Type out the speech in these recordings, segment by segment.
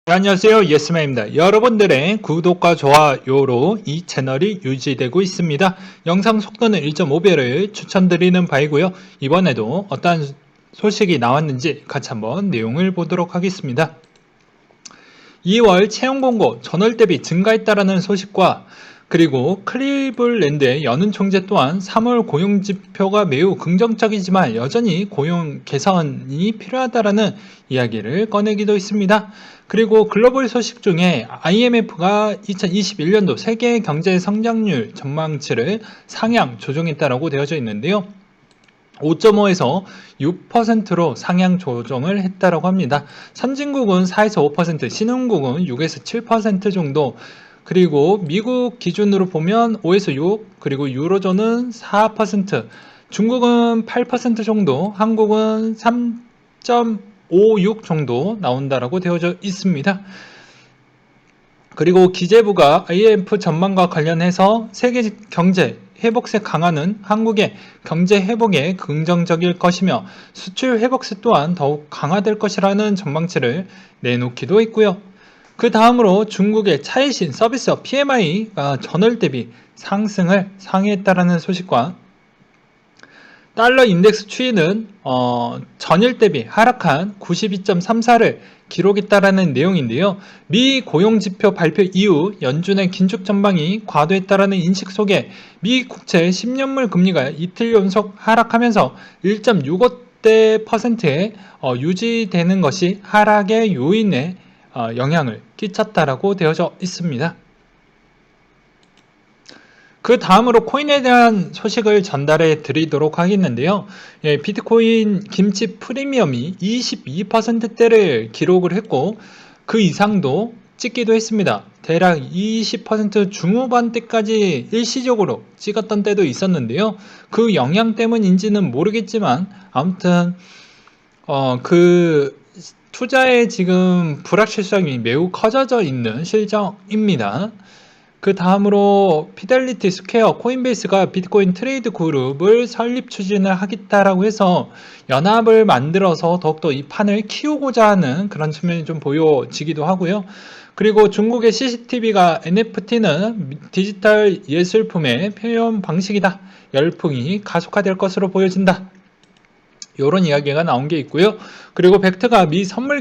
네, 안녕하세요. 예스맨입니다. 여러분들의 구독과 좋아요로 이 채널이 유지되고 있습니다. 영상 속도는 1.5배를 추천드리는 바이고요. 이번에도 어떠한 소식이 나왔는지 같이 한번 내용을 보도록 하겠습니다. 2월 채용 공고 전월 대비 증가했다라는 소식과 그리고 클리블랜드의 연은 총재 또한 3월 고용 지표가 매우 긍정적이지만 여전히 고용 개선이 필요하다라는 이야기를 꺼내기도 했습니다. 그리고 글로벌 소식 중에 IMF가 2021년도 세계 경제 성장률 전망치를 상향 조정했다라고 되어져 있는데요. 5.5에서 6%로 상향 조정을 했다라고 합니다. 선진국은 4에서 5%, 신흥국은 6에서 7% 정도, 그리고 미국 기준으로 보면 5에서 6, 그리고 유로존은 4%, 중국은 8% 정도, 한국은 3.56 정도 나온다라고 되어져 있습니다. 그리고 기재부가 IMF 전망과 관련해서 세계 경제 회복세 강화는 한국의 경제 회복에 긍정적일 것이며 수출 회복세 또한 더욱 강화될 것이라는 전망치를 내놓기도 했고요. 그 다음으로 중국의 차이신 서비스업 PMI가 전월 대비 상승을 상회했다라는 소식과 달러 인덱스 추이는 전일 대비 하락한 92.34를 기록했다라는 내용인데요. 미 고용지표 발표 이후 연준의 긴축 전망이 과도했다라는 인식 속에 미 국채 10년물 금리가 이틀 연속 하락하면서 1.65%에 유지되는 것이 하락의 요인에 영향을 끼쳤다라고 되어져 있습니다. 그 다음으로 코인에 대한 소식을 전달해 드리도록 하겠는데요. 비트코인 김치 프리미엄이 22%대를 기록을 했고 그 이상도 찍기도 했습니다. 대략 20% 중후반대까지 일시적으로 찍었던 때도 있었는데요. 그 영향 때문인지는 모르겠지만 아무튼 그 투자에 지금 불확실성이 매우 커져져 있는 실정입니다. 그 다음으로 피델리티 스퀘어 코인베이스가 비트코인 트레이드 그룹을 설립 추진을 하겠다라고 해서 연합을 만들어서 더욱더 이 판을 키우고자 하는 그런 측면이 좀 보여지기도 하고요. 그리고 중국의 CCTV가 NFT는 디지털 예술품의 표현 방식이다. 열풍이 가속화될 것으로 보여진다. 이런 이야기가 나온 게 있고요. 그리고 벡트가 미 선물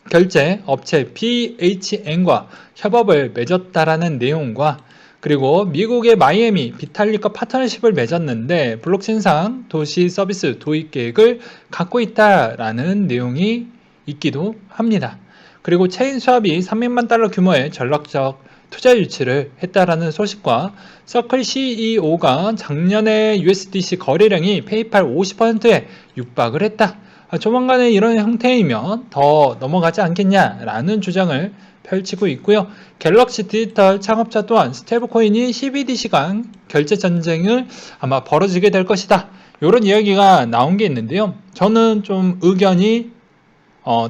결제 업체 BHN과 협업을 맺었다라는 내용과 그리고 미국의 마이애미 비탈릭과 파트너십을 맺었는데 블록체인상 도시 서비스 도입 계획을 갖고 있다라는 내용이 있기도 합니다. 그리고 체인스왑이 300만 달러 규모의 전략적 투자 유치를 했다라는 소식과 서클 CEO가 작년에 USDC 거래량이 페이팔 50%에 육박을 했다. 조만간에 이런 형태이면 더 넘어가지 않겠냐라는 주장을 펼치고 있고요. 갤럭시 디지털 창업자 또한 스테이블코인이 CBDC 간 결제 전쟁을 아마 벌어지게 될 것이다. 이런 이야기가 나온 게 있는데요. 저는 좀 의견이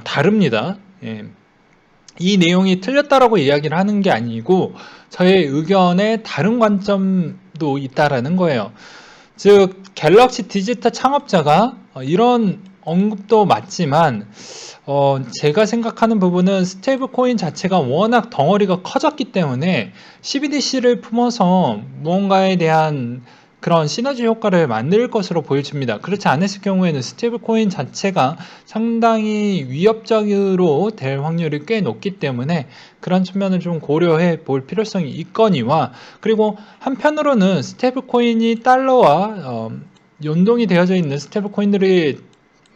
다릅니다. 이 내용이 틀렸다라고 이야기를 하는 게 아니고 저의 의견에 다른 관점도 있다라는 거예요. 즉 갤럭시 디지털 창업자가 이런 언급도 맞지만 제가 생각하는 부분은 스테이블 코인 자체가 워낙 덩어리가 커졌기 때문에 CBDC를 품어서 무언가에 대한 그런 시너지 효과를 만들 것으로 보여집니다. 그렇지 않았을 경우에는 스테이블 코인 자체가 상당히 위협적으로 될 확률이 꽤 높기 때문에 그런 측면을 좀 고려해 볼 필요성이 있거니와 그리고 한편으로는 스테이블 코인이 달러와 연동이 되어져 있는 스테이블 코인들이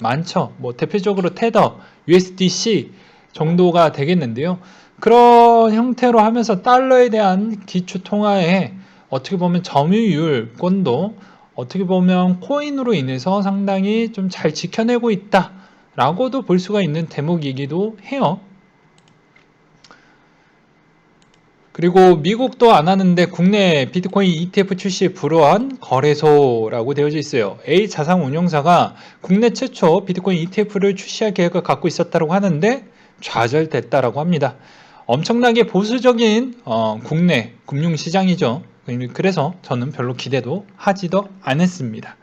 많죠. 뭐 대표적으로 테더, USDC 정도가 되겠는데요. 그런 형태로 하면서 달러에 대한 기초 통화에 어떻게 보면 점유율권도 어떻게 보면 코인으로 인해서 상당히 좀 잘 지켜내고 있다라고도 볼 수가 있는 대목이기도 해요. 그리고 미국도 안 하는데 국내 비트코인 ETF 출시 불허한 거래소라고 되어져 있어요. A 자산운용사가 국내 최초 비트코인 ETF를 출시할 계획을 갖고 있었다고 하는데 좌절됐다라고 합니다. 엄청나게 보수적인 국내 금융시장이죠. 그래서 저는 별로 기대도 하지도 않았습니다.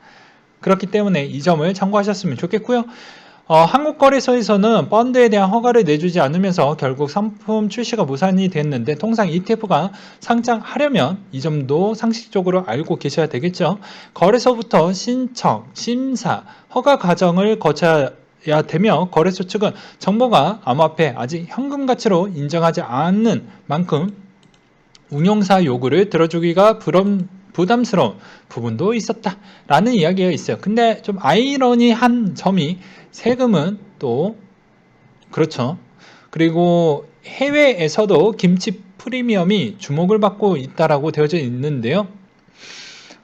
그렇기 때문에 이 점을 참고하셨으면 좋겠고요. 한국거래소에서는 펀드에 대한 허가를 내주지 않으면서 결국 상품 출시가 무산이 됐는데 통상 ETF가 상장하려면 이 점도 상식적으로 알고 계셔야 되겠죠. 거래소부터 신청, 심사, 허가 과정을 거쳐야 되며 거래소 측은 정보가 암호화폐 아직 현금 가치로 인정하지 않는 만큼 운용사 요구를 들어주기가 부담스러운 부분도 있었다라는 이야기가 있어요. 근데 좀 아이러니한 점이 세금은 또 그렇죠. 그리고 해외에서도 김치 프리미엄이 주목을 받고 있다라고 되어져 있는데요.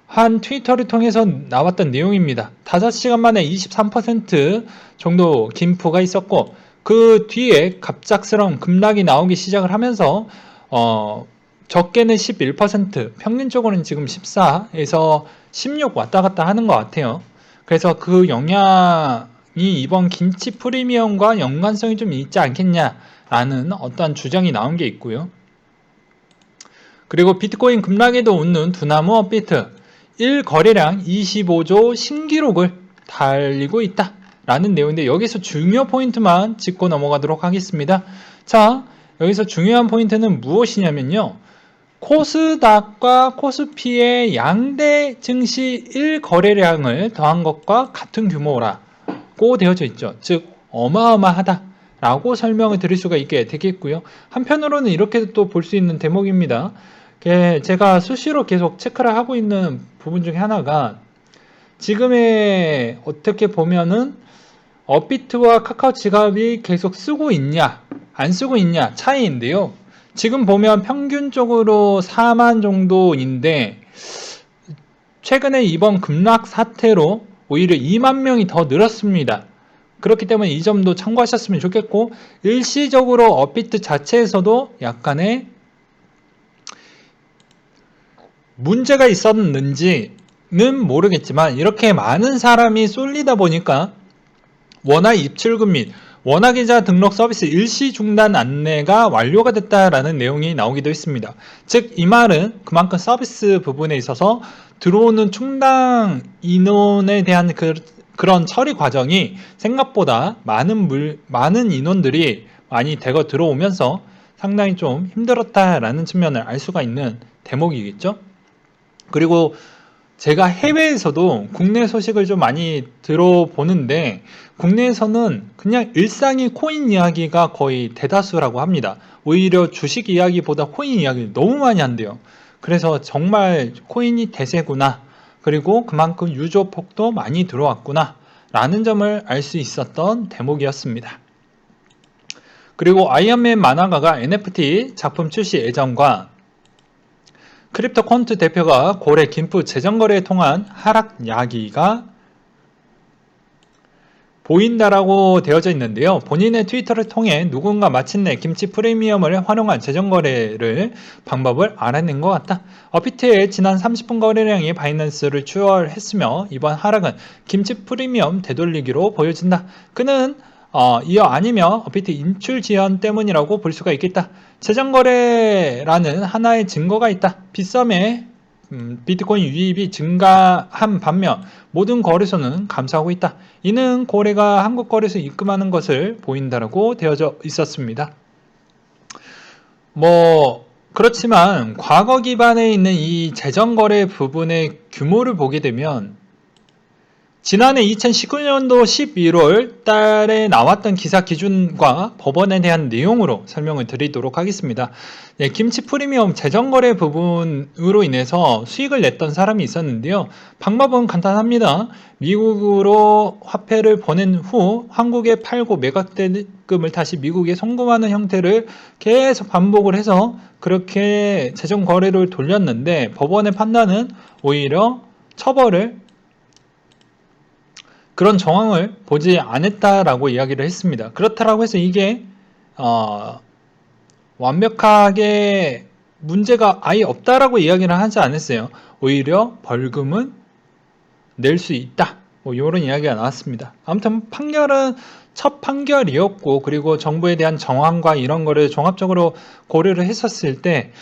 한 트위터를 통해서 나왔던 내용입니다. 5시간 만에 23% 정도 김포가 있었고 그 뒤에 갑작스러운 급락이 나오기 시작을 하면서 적게는 11%, 평균적으로는 지금 14에서 16 왔다 갔다 하는 것 같아요. 그래서 그 영향이 이번 김치 프리미엄과 연관성이 좀 있지 않겠냐라는 어떠한 주장이 나온 게 있고요. 그리고 비트코인 급락에도 웃는 두나무 업비트 1거래량 25조 신기록을 달리고 있다 라는 내용인데 여기서 중요 포인트만 짚고 넘어가도록 하겠습니다. 자, 여기서 중요한 포인트는 무엇이냐면요. 코스닥과 코스피의 양대 증시 1거래량을 더한 것과 같은 규모라고 되어져 있죠. 즉 어마어마하다 라고 설명을 드릴 수가 있게 되겠고요. 한편으로는 이렇게 또 볼 수 있는 대목입니다. 제가 수시로 계속 체크를 하고 있는 부분 중에 하나가 지금의 어떻게 보면은 업비트와 카카오 지갑이 계속 쓰고 있냐 안 쓰고 있냐 차이인데요. 지금 보면 평균적으로 4만 정도인데 최근에 이번 급락 사태로 오히려 2만 명이 더 늘었습니다. 그렇기 때문에 이 점도 참고하셨으면 좋겠고 일시적으로 업비트 자체에서도 약간의 문제가 있었는지는 모르겠지만 이렇게 많은 사람이 쏠리다 보니까 원화 입출금 및 원화계좌 등록 서비스 일시 중단 안내가 완료가 됐다라는 내용이 나오기도 했습니다. 즉 이 말은 그만큼 서비스 부분에 있어서 들어오는 충당 인원에 대한 그런 처리 과정이 생각보다 많은 인원들이 많이 대거 들어오면서 상당히 좀 힘들었다라는 측면을 알 수가 있는 대목이겠죠. 그리고 제가 해외에서도 국내 소식을 좀 많이 들어보는데 국내에서는 그냥 일상의 코인 이야기가 거의 대다수라고 합니다. 오히려 주식 이야기보다 코인 이야기를 너무 많이 한대요. 그래서 정말 코인이 대세구나. 그리고 그만큼 유저 폭도 많이 들어왔구나. 라는 점을 알 수 있었던 대목이었습니다. 그리고 아이언맨 만화가가 NFT 작품 출시 예정과 크립토 콘트 대표가 고래 김프 재정거래에 통한 하락 야기가 보인다라고 되어져 있는데요. 본인의 트위터를 통해 누군가 마침내 김치 프리미엄을 활용한 재정거래를 방법을 알아낸 것 같다. 업비트의 지난 30분 거래량이 바이낸스를 추월했으며 이번 하락은 김치 프리미엄 되돌리기로 보여진다. 그는 이어 아니며 업비트 인출 지연 때문이라고 볼 수가 있겠다. 재정거래라는 하나의 증거가 있다. 빗썸에 비트코인 유입이 증가한 반면 모든 거래소는 감소하고 있다. 이는 고래가 한국 거래소 입금하는 것을 보인다라고 되어져 있었습니다. 그렇지만 과거 기반에 있는 이 재정거래 부분의 규모를 보게 되면 지난해 2019년도 11월 달에 나왔던 기사 기준과 법원에 대한 내용으로 설명을 드리도록 하겠습니다. 김치 프리미엄 재정거래 부분으로 인해서 수익을 냈던 사람이 있었는데요. 방법은 간단합니다. 미국으로 화폐를 보낸 후 한국에 팔고 매각대금을 다시 미국에 송금하는 형태를 계속 반복을 해서 그렇게 재정거래를 돌렸는데 법원의 판단은 오히려 처벌을 그런 정황을 보지 않았다라고 이야기를 했습니다. 그렇다라고 해서 이게 완벽하게 문제가 아예 없다라고 이야기를 하지 않았어요. 오히려 벌금은 낼 수 있다. 이런 이야기가 나왔습니다. 아무튼 판결은 첫 판결이었고 그리고 정부에 대한 정황과 이런 거를 종합적으로 고려를 했었을 때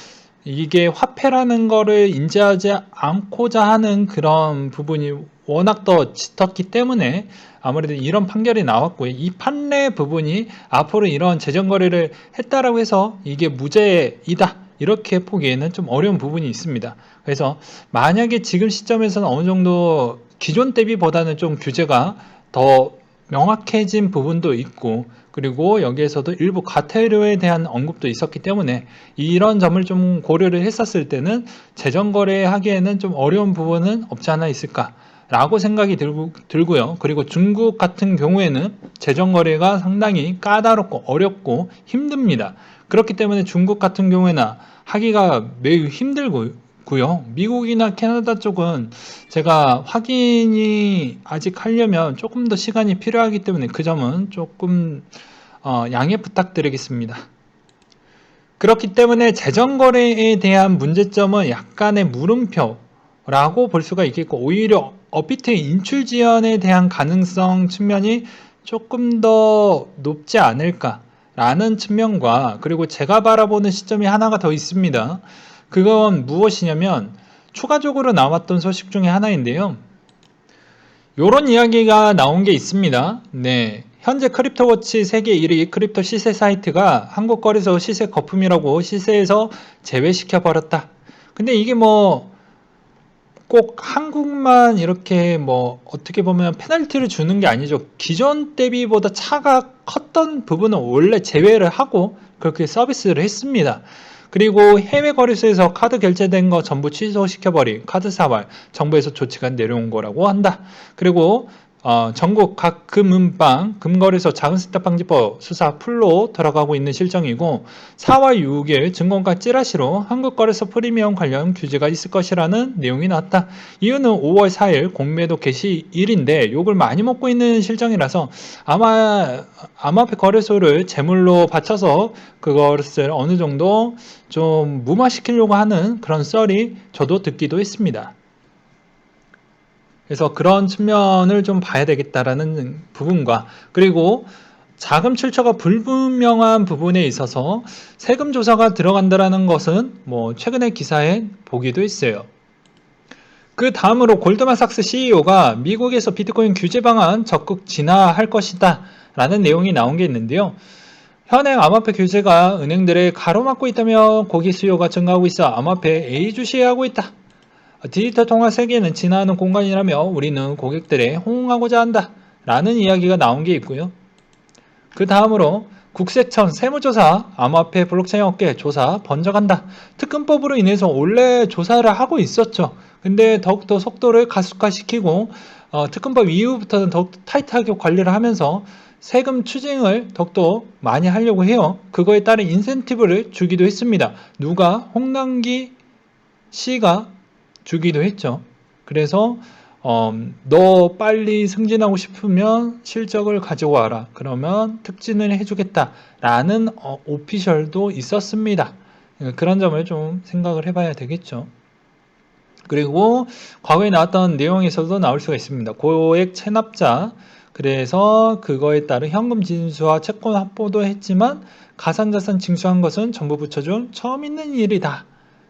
이게 화폐라는 거를 인지하지 않고자 하는 그런 부분이 워낙 더 짙었기 때문에 아무래도 이런 판결이 나왔고요. 이 판례 부분이 앞으로 이런 재정 거래를 했다라고 해서 이게 무죄이다 이렇게 보기에는 좀 어려운 부분이 있습니다. 그래서 만약에 지금 시점에서는 어느 정도 기존 대비보다는 좀 규제가 더 명확해진 부분도 있고, 그리고 여기에서도 일부 과태료에 대한 언급도 있었기 때문에 이런 점을 좀 고려를 했었을 때는 재정 거래하기에는 좀 어려운 부분은 없지 않아 있을까 라고 생각이 들고요. 그리고 중국 같은 경우에는 재정 거래가 상당히 까다롭고 어렵고 힘듭니다. 그렇기 때문에 중국 같은 경우에는 하기가 매우 힘들고요. 미국이나 캐나다 쪽은 제가 확인이 아직 하려면 조금 더 시간이 필요하기 때문에 그 점은 조금 양해 부탁드리겠습니다. 그렇기 때문에 재정거래에 대한 문제점은 약간의 물음표라고 볼 수가 있겠고, 오히려 업비트 인출 지연에 대한 가능성 측면이 조금 더 높지 않을까라는 측면과, 그리고 제가 바라보는 시점이 하나가 더 있습니다. 그건 무엇이냐면 추가적으로 나왔던 소식 중에 하나인데요. 요런 이야기가 나온 게 있습니다. 네. 현재 크립토워치 세계 1위 크립토 시세 사이트가 한국 거래소 시세 거품이라고 시세에서 제외시켜 버렸다. 근데 이게 뭐 꼭 한국만 이렇게 뭐 어떻게 보면 페널티를 주는 게 아니죠. 기존 대비보다 차가 컸던 부분은 원래 제외를 하고 그렇게 서비스를 했습니다. 그리고 해외 거래소에서 카드 결제된 거 전부 취소시켜버린 카드 사발 정부에서 조치가 내려온 거라고 한다. 그리고 전국 각 금은방, 금거래소 자금세탁방지법 수사 풀로 들어가고 있는 실정이고, 4월 6일 증권가 찌라시로 한국거래소 프리미엄 관련 규제가 있을 것이라는 내용이 나왔다. 이유는 5월 4일 공매도 개시일인데 욕을 많이 먹고 있는 실정이라서 아마 암호화폐 거래소를 제물로 바쳐서 그것을 어느 정도 좀 무마시키려고 하는 그런 썰이 저도 듣기도 했습니다. 그래서 그런 측면을 좀 봐야 되겠다라는 부분과, 그리고 자금 출처가 불분명한 부분에 있어서 세금 조사가 들어간다라는 것은 뭐 최근에 기사에 보기도 했어요. 그 다음으로 골드만삭스 CEO가 미국에서 비트코인 규제 방안 적극 진화할 것이다 라는 내용이 나온 게 있는데요. 현행 암호화폐 규제가 은행들을 가로막고 있다며 고객 수요가 증가하고 있어 암호화폐에 예의주시하고 있다. 디지털 통화 세계는 진화하는 공간이라며 우리는 고객들에 호응하고자 한다 라는 이야기가 나온 게 있고요. 그 다음으로 국세청 세무조사 암호화폐 블록체인 업계 조사 번져간다. 특검법으로 인해서 원래 조사를 하고 있었죠. 근데 더욱더 속도를 가속화시키고 특검법 이후부터는 더욱 타이트하게 관리를 하면서 세금 추징을 더욱더 많이 하려고 해요. 그거에 따른 인센티브를 주기도 했습니다. 누가? 홍남기 씨가 주기도 했죠. 그래서 너 빨리 승진하고 싶으면 실적을 가지고 와라. 그러면 특진을 해주겠다. 라는 오피셜도 있었습니다. 그런 점을 좀 생각을 해봐야 되겠죠. 그리고 과거에 나왔던 내용에서도 나올 수가 있습니다. 고액 체납자, 그래서 그거에 따른 현금 진수와 채권 확보도 했지만 가산자산 징수한 것은 정부 부처 중 처음 있는 일이다.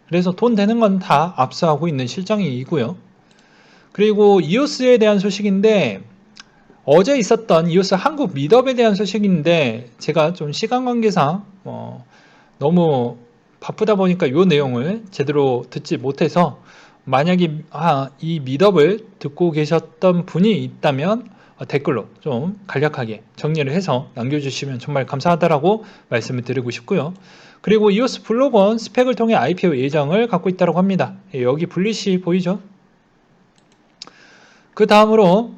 그래서 돈 되는 건 다 압수하고 있는 실정이고요. 그리고 이오스에 대한 소식인데, 어제 있었던 이오스 한국 미드업에 대한 소식인데 제가 좀 시간 관계상 너무 바쁘다 보니까 이 내용을 제대로 듣지 못해서, 만약에 이 미드업을 듣고 계셨던 분이 있다면 댓글로 좀 간략하게 정리를 해서 남겨주시면 정말 감사하다라고 말씀을 드리고 싶고요. 그리고 이오스 블록은 스펙을 통해 IPO 예정을 갖고 있다고 합니다. 여기 블리시 보이죠? 그 다음으로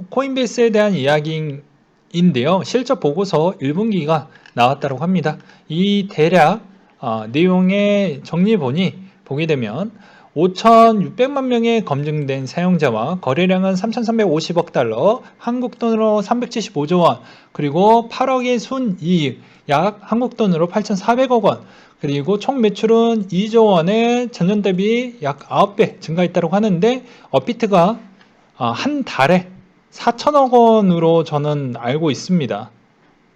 코인베이스에 대한 이야기인데요. 실적 보고서 1분기가 나왔다고 합니다. 이 대략 내용의 정리본이 보게 되면 5,600만 명의 검증된 사용자와 거래량은 3,350억 달러, 한국 돈으로 375조 원, 그리고 8억의 순이익, 약 한국 돈으로 8,400억 원, 그리고 총 매출은 2조 원에 전년 대비 약 9배 증가했다고 하는데, 업비트가 한 달에 4천억 원으로 저는 알고 있습니다.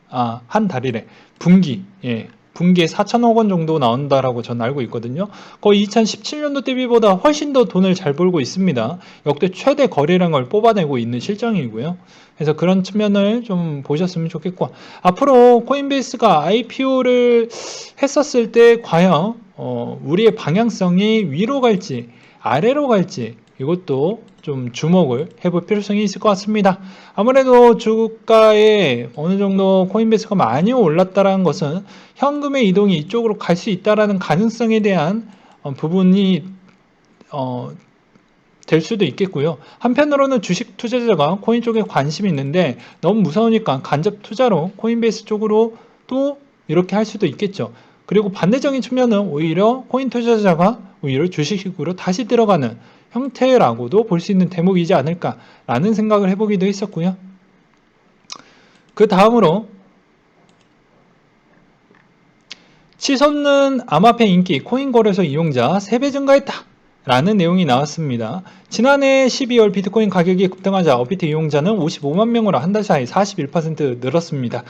한 달이래. 분기. 예. 분기에 4천억 원 정도 나온다라고 저는 알고 있거든요. 거의 2017년도 대비보다 훨씬 더 돈을 잘 벌고 있습니다. 역대 최대 거래량을 뽑아내고 있는 실정이고요. 그래서 그런 측면을 좀 보셨으면 좋겠고, 앞으로 코인베이스가 IPO를 했었을 때 과연 우리의 방향성이 위로 갈지 아래로 갈지 이것도 좀 주목을 해볼 필요성이 있을 것 같습니다. 아무래도 주가에 어느 정도 코인베이스가 많이 올랐다는 것은 현금의 이동이 이쪽으로 갈 수 있다는 가능성에 대한 부분이 될 수도 있겠고요. 한편으로는 주식 투자자가 코인 쪽에 관심이 있는데 너무 무서우니까 간접 투자로 코인베이스 쪽으로 또 이렇게 할 수도 있겠죠. 그리고 반대적인 측면은 오히려 코인 투자자가 오히려 주식으로 다시 들어가는 형태라고도 볼 수 있는 대목이지 않을까라는 생각을 해보기도 했었고요. 그 다음으로 치솟는 암호화폐 인기 코인 거래소 이용자 3배 증가했다 라는 내용이 나왔습니다. 지난해 12월 비트코인 가격이 급등하자 업비트 이용자는 55만 명으로 한 달 사이 41% 늘었습니다.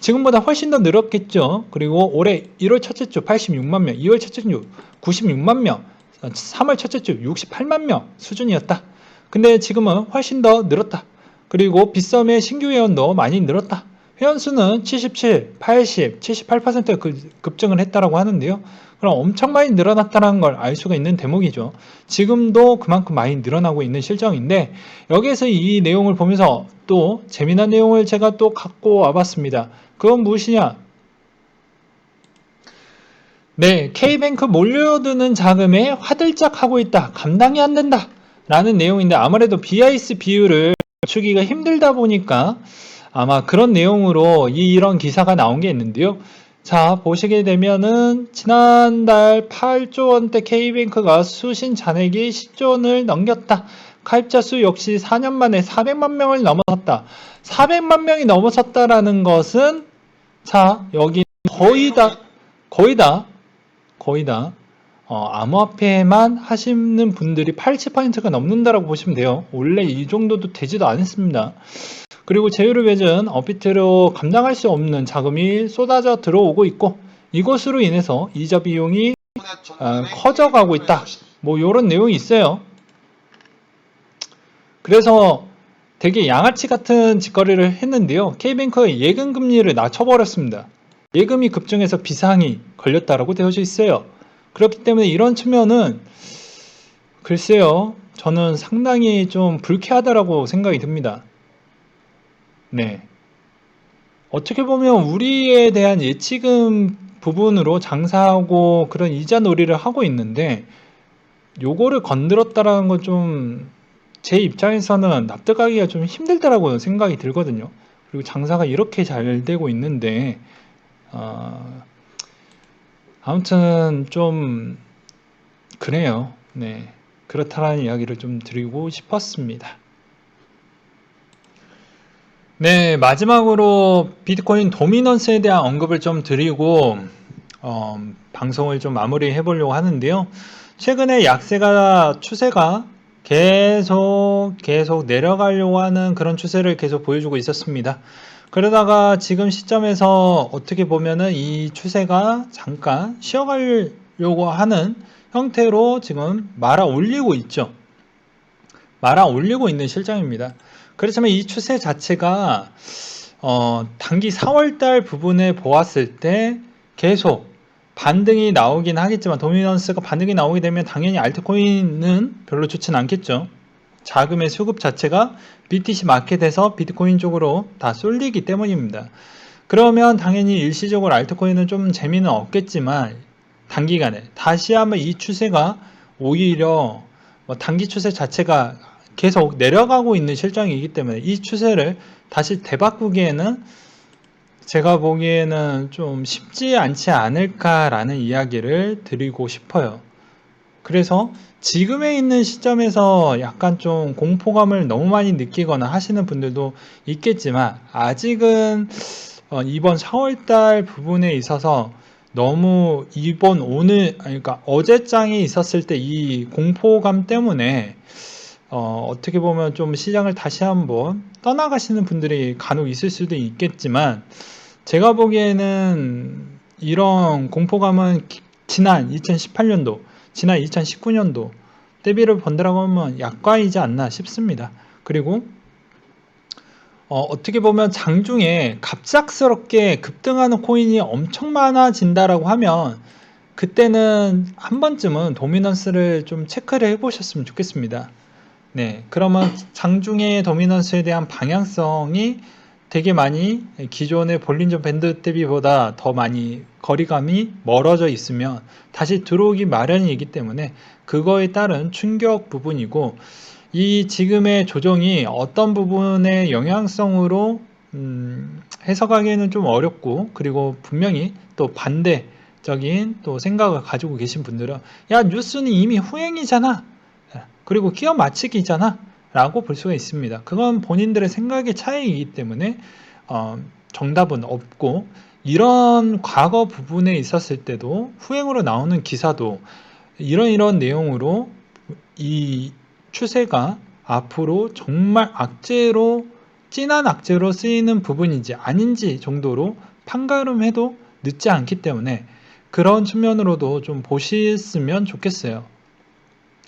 지금보다 훨씬 더 늘었겠죠. 그리고 올해 1월 첫째 주 86만 명, 2월 첫째 주 96만 명, 3월 첫째 주 68만 명 수준이었다. 근데 지금은 훨씬 더 늘었다. 그리고 빗썸의 신규 회원도 많이 늘었다. 회원 수는 77, 80, 78% 급증을 했다라고 하는데요. 그럼 엄청 많이 늘어났다는 걸 알 수가 있는 대목이죠. 지금도 그만큼 많이 늘어나고 있는 실정인데 여기에서 이 내용을 보면서 또 재미난 내용을 제가 또 갖고 와봤습니다. 그건 무엇이냐? 네, K뱅크 몰려드는 자금에 화들짝 하고 있다. 감당이 안 된다. 라는 내용인데 아무래도 BIS 비율을 맞추기가 힘들다 보니까 아마 그런 내용으로 이런 기사가 나온 게 있는데요. 자, 보시게 되면은 지난달 8조 원대 K뱅크가 수신 잔액이 10조 원을 넘겼다. 가입자 수 역시 4년 만에 400만 명을 넘어섰다. 400만 명이 넘어섰다라는 것은 자, 여기 거의 다 암호화폐만 하시는 분들이 80%가 넘는다라고 보시면 돼요. 원래 이 정도도 되지도 않습니다. 그리고 제휴를 맺은 업비트로 감당할 수 없는 자금이 쏟아져 들어오고 있고 이것으로 인해서 이자 비용이 커져가고 있다. 뭐 이런 내용이 있어요. 그래서 되게 양아치 같은 짓거리를 했는데요. K뱅크가 예금 금리를 낮춰버렸습니다. 예금이 급증해서 비상이 걸렸다라고 되어져 있어요. 그렇기 때문에 이런 측면은 글쎄요, 저는 상당히 좀 불쾌하다라고 생각이 듭니다. 네. 어떻게 보면 우리에 대한 예치금 부분으로 장사하고 그런 이자 놀이를 하고 있는데 요거를 건드렸다라는 건 좀 제 입장에서는 납득하기가 좀 힘들다라고 생각이 들거든요. 그리고 장사가 이렇게 잘 되고 있는데 아무튼 좀 그래요. 네, 그렇다라는 이야기를 좀 드리고 싶었습니다. 네, 마지막으로 비트코인 도미넌스에 대한 언급을 좀 드리고 방송을 좀 마무리해 보려고 하는데요. 최근에 추세가 계속 내려가려고 하는 그런 추세를 계속 보여주고 있었습니다. 그러다가 지금 시점에서 어떻게 보면은 이 추세가 잠깐 쉬어가려고 하는 형태로 지금 말아 올리고 있죠. 말아 올리고 있는 실정입니다. 그렇지만 이 추세 자체가 단기 4월달 부분에 보았을 때 계속 반등이 나오긴 하겠지만 도미넌스가 반등이 나오게 되면 당연히 알트코인은 별로 좋지는 않겠죠. 자금의 수급 자체가 BTC 마켓에서 비트코인 쪽으로 다 쏠리기 때문입니다. 그러면 당연히 일시적으로 알트코인은 좀 재미는 없겠지만 단기간에 다시 한번 이 추세가 오히려 단기 추세 자체가 계속 내려가고 있는 실정이기 때문에 이 추세를 다시 되바꾸기에는 제가 보기에는 좀 쉽지 않지 않을까라는 이야기를 드리고 싶어요. 그래서 지금에 있는 시점에서 약간 좀 공포감을 너무 많이 느끼거나 하시는 분들도 있겠지만 아직은 이번 4월달 부분에 있어서 너무 그러니까 어제장에 있었을 때 이 공포감 때문에 어떻게 보면 좀 시장을 다시 한번 떠나가시는 분들이 간혹 있을 수도 있겠지만 제가 보기에는 이런 공포감은 지난 2018년도, 지난 2019년도 대비를 본다라고 하면 약과이지 않나 싶습니다. 그리고 어떻게 보면 장중에 갑작스럽게 급등하는 코인이 엄청 많아진다라고 하면 그때는 한 번쯤은 도미넌스를 좀 체크를 해보셨으면 좋겠습니다. 네, 그러면 장중의 도미넌스에 대한 방향성이 되게 많이 기존의 볼린저 밴드 대비보다 더 많이 거리감이 멀어져 있으면 다시 들어오기 마련이기 때문에 그거에 따른 충격 부분이고, 이 지금의 조정이 어떤 부분의 영향성으로 해석하기에는 좀 어렵고, 그리고 분명히 또 반대적인 또 생각을 가지고 계신 분들은 야, 뉴스는 이미 후행이잖아, 그리고 끼어 맞추기잖아 라고 볼 수가 있습니다. 그건 본인들의 생각의 차이이기 때문에 정답은 없고, 이런 과거 부분에 있었을 때도 후행으로 나오는 기사도 이런 내용으로 이 추세가 앞으로 정말 악재로, 진한 악재로 쓰이는 부분인지 아닌지 정도로 판가름해도 늦지 않기 때문에 그런 측면으로도 좀 보셨으면 좋겠어요.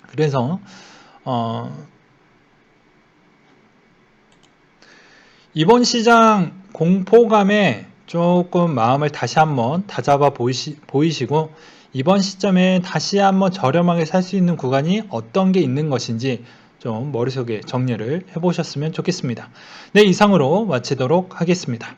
그래서 이번 시장 공포감에 조금 마음을 다시 한번 다잡아 보이시고, 이번 시점에 다시 한번 저렴하게 살 수 있는 구간이 어떤 게 있는 것인지 좀 머릿속에 정리를 해보셨으면 좋겠습니다. 네, 이상으로 마치도록 하겠습니다.